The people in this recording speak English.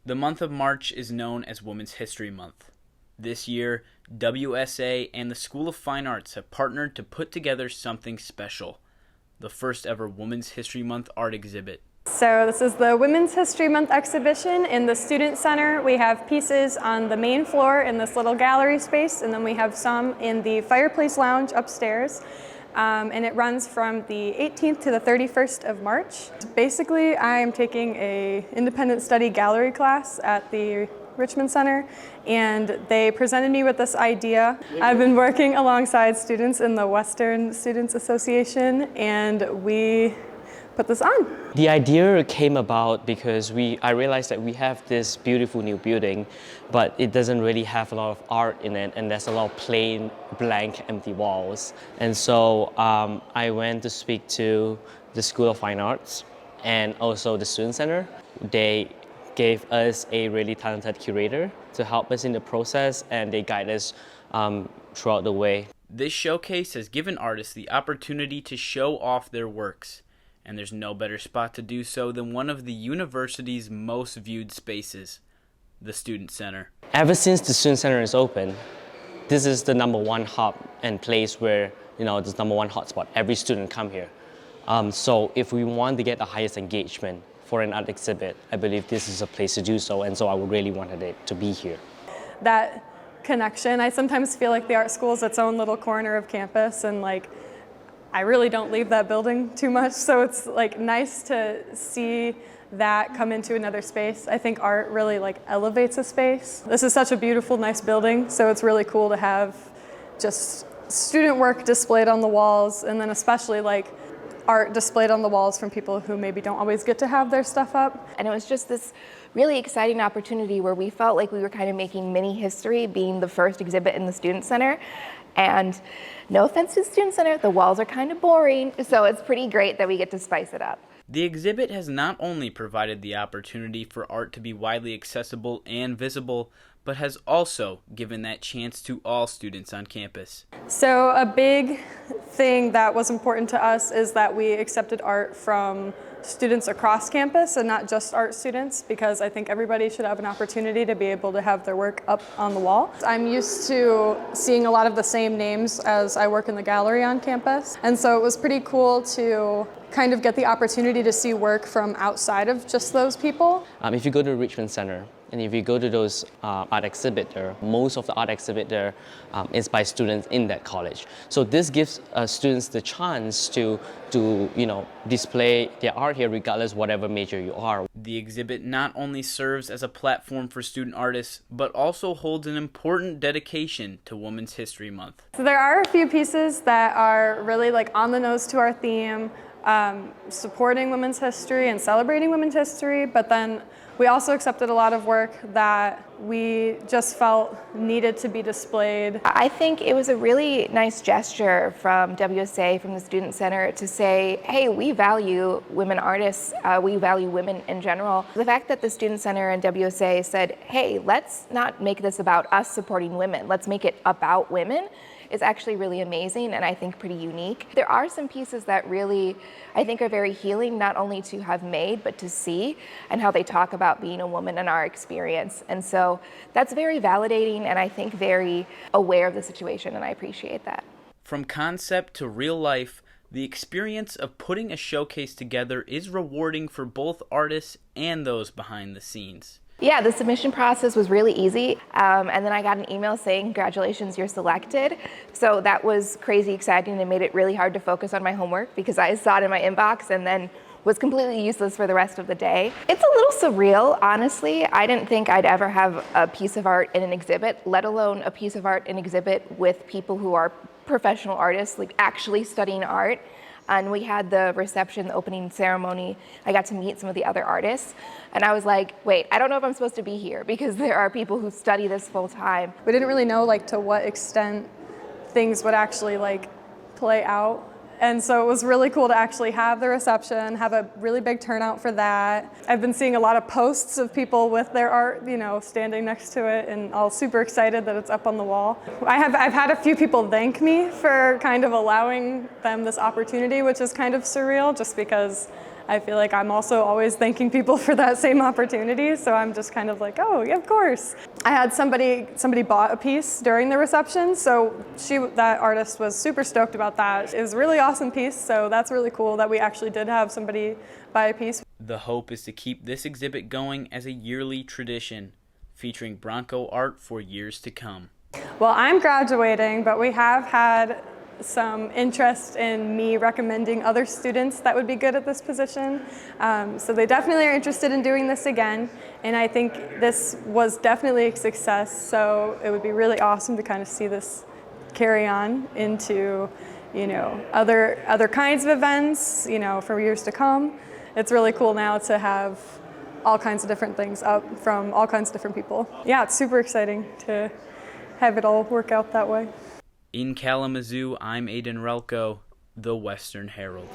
The month of March is known as Women's History Month. This year, WSA and the School of Fine Arts have partnered to put together something special, the first ever Women's History Month art exhibit. So this is the Women's History Month exhibition in the Student Center. We have pieces on the main floor in this little gallery space, and then we have some in the Fireplace Lounge upstairs. And it runs from the 18th to the 31st of March. Basically, I am taking a independent study gallery class at the Richmond Center, and they presented me with this idea. I've been working alongside students in the Western Students Association, and we put this on. The idea came about because I realized that we have this beautiful new building, but it doesn't really have a lot of art in it, and there's a lot of plain, blank, empty walls. And so I went to speak to the School of Fine Arts and also the Student Center. They gave us a really talented curator to help us in the process, and they guide us throughout the way. This showcase has given artists the opportunity to show off their works. And there's no better spot to do so than one of the university's most viewed spaces, the Student Center. Ever since the Student Center is open, this is the #1 hub and place where, this #1 hotspot. Every student come here. So if we want to get the highest engagement for an art exhibit, I believe this is a place to do so, and so I really wanted it to be here. That connection, I sometimes feel like the art school is its own little corner of campus, and I really don't leave that building too much, so it's nice to see that come into another space. I think art really elevates a space. This is such a beautiful, nice building, so it's really cool to have just student work displayed on the walls, and then especially art displayed on the walls from people who maybe don't always get to have their stuff up. And it was just this really exciting opportunity where we felt like we were kind of making mini history, being the first exhibit in the Student Center. And no offense to the Student Center, the walls are kind of boring, so it's pretty great that we get to spice it up. The exhibit has not only provided the opportunity for art to be widely accessible and visible, but has also given that chance to all students on campus. So a big thing that was important to us is that we accepted art from students across campus and not just art students, because I think everybody should have an opportunity to be able to have their work up on the wall. I'm used to seeing a lot of the same names as I work in the gallery on campus, and so it was pretty cool to kind of get the opportunity to see work from outside of just those people. If you go to the Richmond Center, and if you go to those art exhibit there, most of the art exhibit there is by students in that college. So this gives students the chance to display their art here regardless whatever major you are. The exhibit not only serves as a platform for student artists, but also holds an important dedication to Women's History Month. So there are a few pieces that are really on the nose to our theme, supporting women's history and celebrating women's history, but then we also accepted a lot of work that we just felt needed to be displayed. I think it was a really nice gesture from WSA, from the Student Center, to say, hey, we value women artists, we value women in general. The fact that the Student Center and WSA said, hey, let's not make this about us supporting women, let's make it about women, is actually really amazing and I think pretty unique. There are some pieces that really, I think, are very healing, not only to have made, but to see, and how they talk about being a woman in our experience. And so that's very validating and I think very aware of the situation, and I appreciate that. From concept to real life, the experience of putting a showcase together is rewarding for both artists and those behind the scenes. Yeah, the submission process was really easy, and then I got an email saying, congratulations, you're selected. So that was crazy exciting and made it really hard to focus on my homework because I saw it in my inbox and then was completely useless for the rest of the day. It's a little surreal, honestly. I didn't think I'd ever have a piece of art in an exhibit, let alone a piece of art in an exhibit with people who are professional artists, actually studying art. And we had the reception, the opening ceremony. I got to meet some of the other artists. And I was like, wait, I don't know if I'm supposed to be here because there are people who study this full time. We didn't really know to what extent things would actually play out. And so it was really cool to actually have the reception, have a really big turnout for that. I've been seeing a lot of posts of people with their art, standing next to it, and all super excited that it's up on the wall. I've had a few people thank me for kind of allowing them this opportunity, which is kind of surreal, just because I feel like I'm also always thanking people for that same opportunity, so I'm just kind of like, oh, yeah, of course. I had somebody bought a piece during the reception, so that artist was super stoked about that. It was a really awesome piece, so that's really cool that we actually did have somebody buy a piece. The hope is to keep this exhibit going as a yearly tradition, featuring Bronco art for years to come. Well, I'm graduating, but we have had some interest in me recommending other students that would be good at this position. So they definitely are interested in doing this again, and I think this was definitely a success, so it would be really awesome to kind of see this carry on into, other kinds of events, for years to come. It's really cool now to have all kinds of different things up from all kinds of different people. Yeah, it's super exciting to have it all work out that way. In Kalamazoo, I'm Aidan Ralko, the Western Herald.